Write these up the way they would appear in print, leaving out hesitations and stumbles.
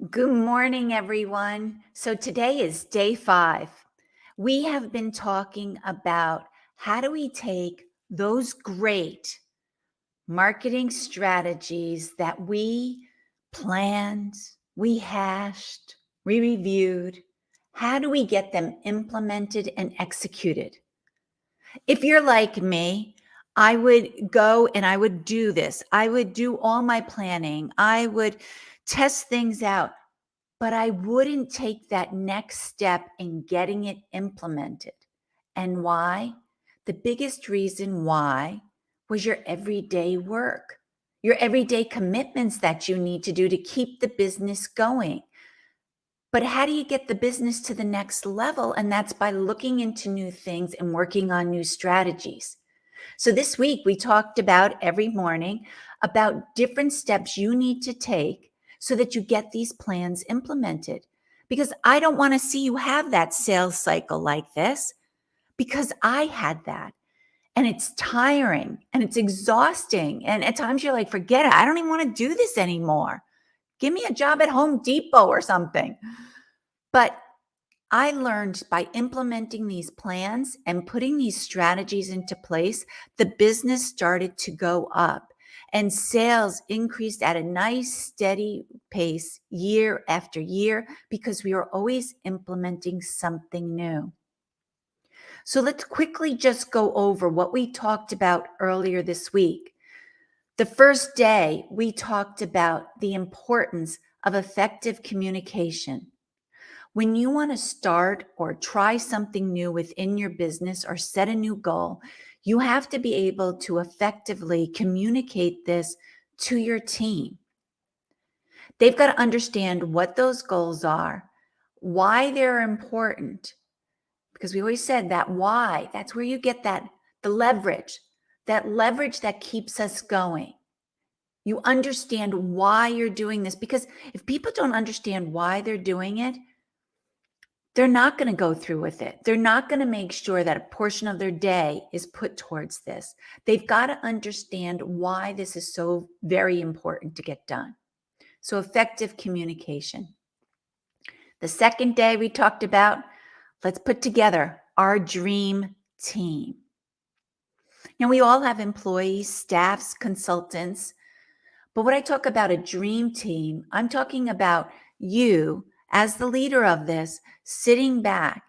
Good morning, everyone. So today is day 5. We have been talking about how do we take those great marketing strategies that we planned, we hashed, we reviewed. How do we get them implemented and executed? If you're like me, I would go and I would do this. I would do all my planning. I would test things out, but I wouldn't take that next step in getting it implemented. And why? The biggest reason why was your everyday work, your everyday commitments that you need to do to keep the business going. But how do you get the business to the next level? And that's by looking into new things and working on new strategies. So this week we talked about every morning about different steps you need to take so that you get these plans implemented. Because I don't want to see you have that sales cycle like this, because I had that. And it's tiring and it's exhausting. And at times you're like, forget it. I don't even want to do this anymore. Give me a job at Home Depot or something. But I learned by implementing these plans and putting these strategies into place, the business started to go up and sales increased at a nice, steady pace year after year because we were always implementing something new. So let's quickly just go over what we talked about earlier this week. The first day, we talked about the importance of effective communication. When you want to start or try something new within your business or set a new goal, you have to be able to effectively communicate this to your team. They've got to understand what those goals are, why they're important, because we always said that why, that's where you get the leverage, that leverage that keeps us going. You understand why you're doing this, because if people don't understand why they're doing it, they're not going to go through with it. They're not going to make sure that a portion of their day is put towards this. They've got to understand why this is so very important to get done. So effective communication. The second day we talked about, let's put together our dream team. Now we all have employees, staffs, consultants, but when I talk about a dream team, I'm talking about you as the leader of this, sitting back,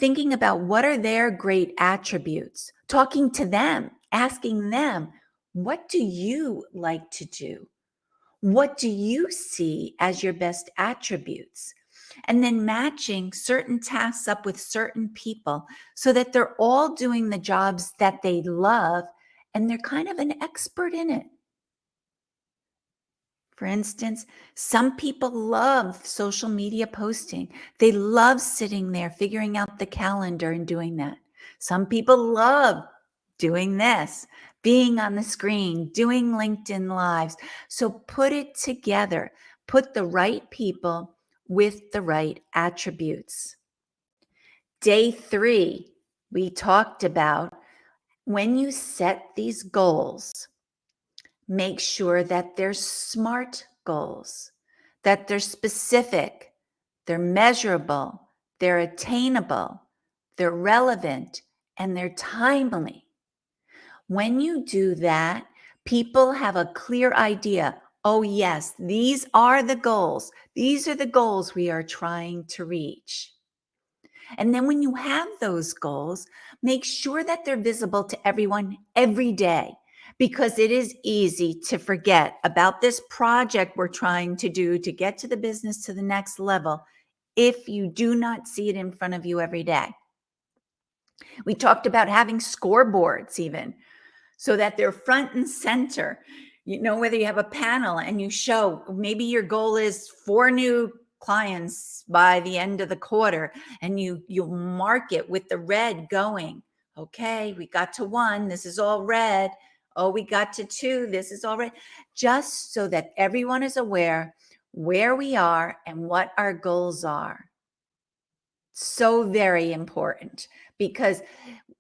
thinking about what are their great attributes, talking to them, asking them, what do you like to do? What do you see as your best attributes? And then matching certain tasks up with certain people so that they're all doing the jobs that they love and they're kind of an expert in it. For instance, some people love social media posting. They love sitting there, figuring out the calendar and doing that. Some people love doing this, being on the screen, doing LinkedIn Lives. So put it together, put the right people with the right attributes. Day 3, we talked about when you set these goals, make sure that they're SMART goals, that they're specific, they're measurable, they're attainable, they're relevant, and they're timely. When you do that, people have a clear idea. Oh, yes, these are the goals. These are the goals we are trying to reach. And then when you have those goals, make sure that they're visible to everyone every day, because it is easy to forget about this project we're trying to do to get to the business to the next level if you do not see it in front of you every day. We talked about having scoreboards even so that they're front and center. You know, whether you have a panel and you show maybe your goal is 4 new clients by the end of the quarter, and you mark it with the red going, okay, we got to 1, this is all red. Oh, we got to 2, this is all red. Just so that everyone is aware where we are and what our goals are. So very important, because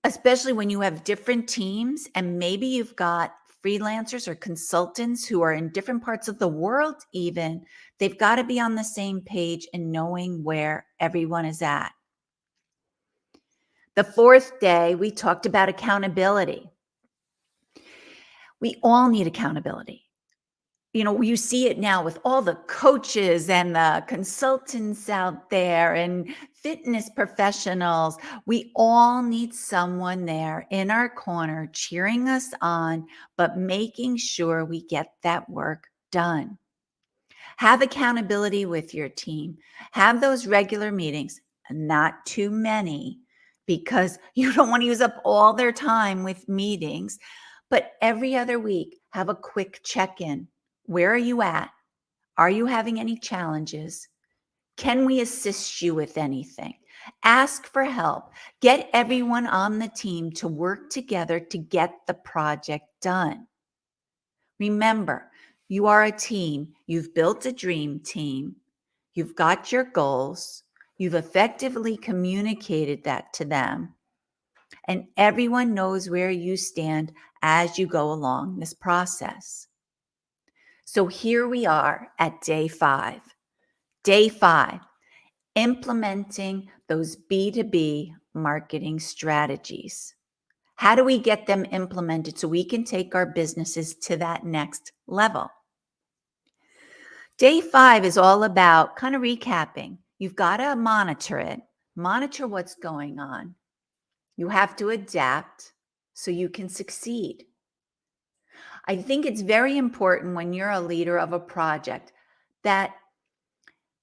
especially when you have different teams and maybe you've got freelancers or consultants who are in different parts of the world even, they've got to be on the same page and knowing where everyone is at. The fourth day, we talked about accountability. We all need accountability. You see it now with all the coaches and the consultants out there and fitness professionals. We all need someone there in our corner cheering us on, but making sure we get that work done. Have accountability with your team. Have those regular meetings, not too many, because you don't want to use up all their time with meetings. But every other week, have a quick check in. Where are you at? Are you having any challenges? Can we assist you with anything? Ask for help. Get everyone on the team to work together to get the project done. Remember, you are a team. You've built a dream team. You've got your goals. You've effectively communicated that to them. And everyone knows where you stand as you go along this process. So here we are at day 5. Day 5, implementing those B2B marketing strategies. How do we get them implemented so we can take our businesses to that next level? Day 5 is all about kind of recapping. You've got to monitor it, monitor what's going on. You have to adapt so you can succeed. I think it's very important when you're a leader of a project that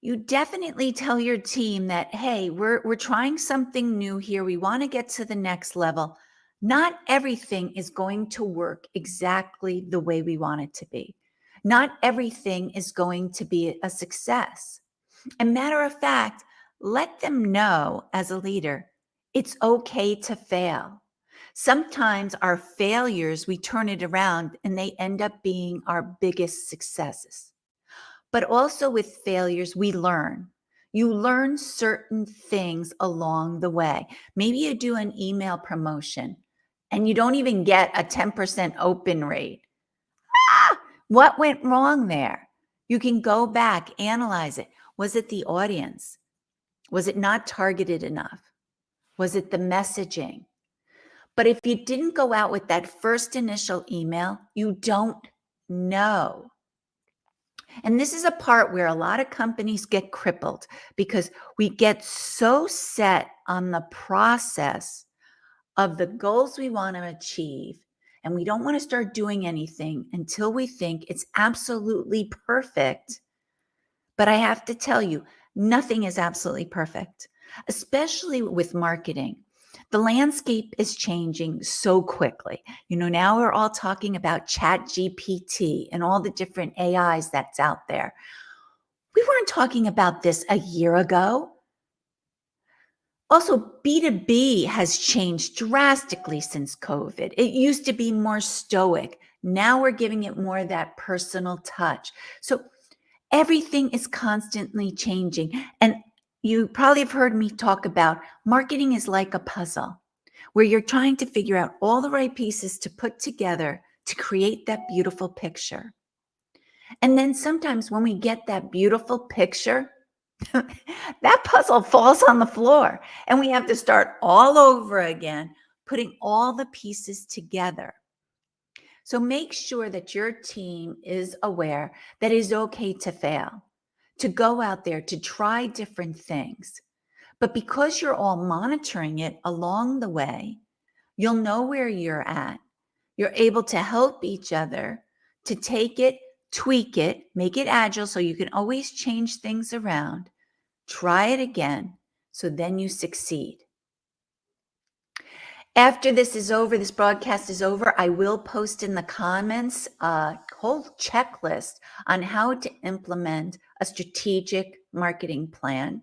you definitely tell your team that, hey, we're trying something new here. We want to get to the next level. Not everything is going to work exactly the way we want it to be. Not everything is going to be a success. And matter of fact, let them know as a leader, it's okay to fail. Sometimes our failures, we turn it around and they end up being our biggest successes. But also with failures, we learn. You learn certain things along the way. Maybe you do an email promotion and you don't even get a 10% open rate. What went wrong there? You can go back, analyze it. Was it the audience? Was it not targeted enough? Was it the messaging? But if you didn't go out with that first initial email, you don't know. And this is a part where a lot of companies get crippled because we get so set on the process of the goals we want to achieve. And we don't want to start doing anything until we think it's absolutely perfect. But I have to tell you, nothing is absolutely perfect, especially with marketing. The landscape is changing so quickly. Now we're all talking about Chat GPT and all the different AIs that's out there. We weren't talking about this a year ago. Also, B2B has changed drastically since COVID. It used to be more stoic. Now we're giving it more of that personal touch. So everything is constantly changing. And you probably have heard me talk about marketing is like a puzzle where you're trying to figure out all the right pieces to put together to create that beautiful picture. And then sometimes when we get that beautiful picture, that puzzle falls on the floor and we have to start all over again, putting all the pieces together. So make sure that your team is aware that it is okay to fail, to go out there, to try different things. But because you're all monitoring it along the way, you'll know where you're at. You're able to help each other to take it, tweak it, make it agile so you can always change things around. Try it again so then you succeed. After this is over, this broadcast is over, I will post in the comments a whole checklist on how to implement a strategic marketing plan.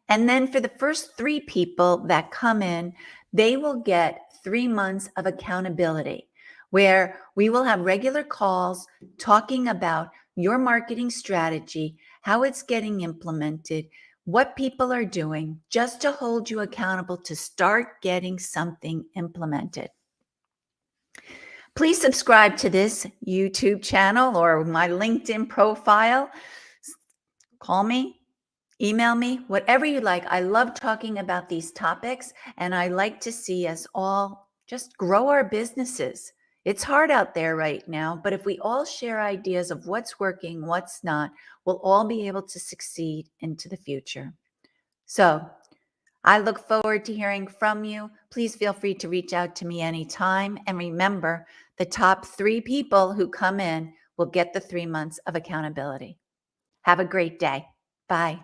And then for the first 3 people that come in, they will get 3 months of accountability where we will have regular calls talking about your marketing strategy, how it's getting implemented, what people are doing, just to hold you accountable to start getting something implemented. Please subscribe to this YouTube channel or my LinkedIn profile. Call me, email me, whatever you like. I love talking about these topics, and I like to see us all just grow our businesses. It's hard out there right now, but if we all share ideas of what's working, what's not, we'll all be able to succeed into the future. So I look forward to hearing from you. Please feel free to reach out to me anytime. And remember, the top 3 people who come in will get the 3 months of accountability. Have a great day. Bye.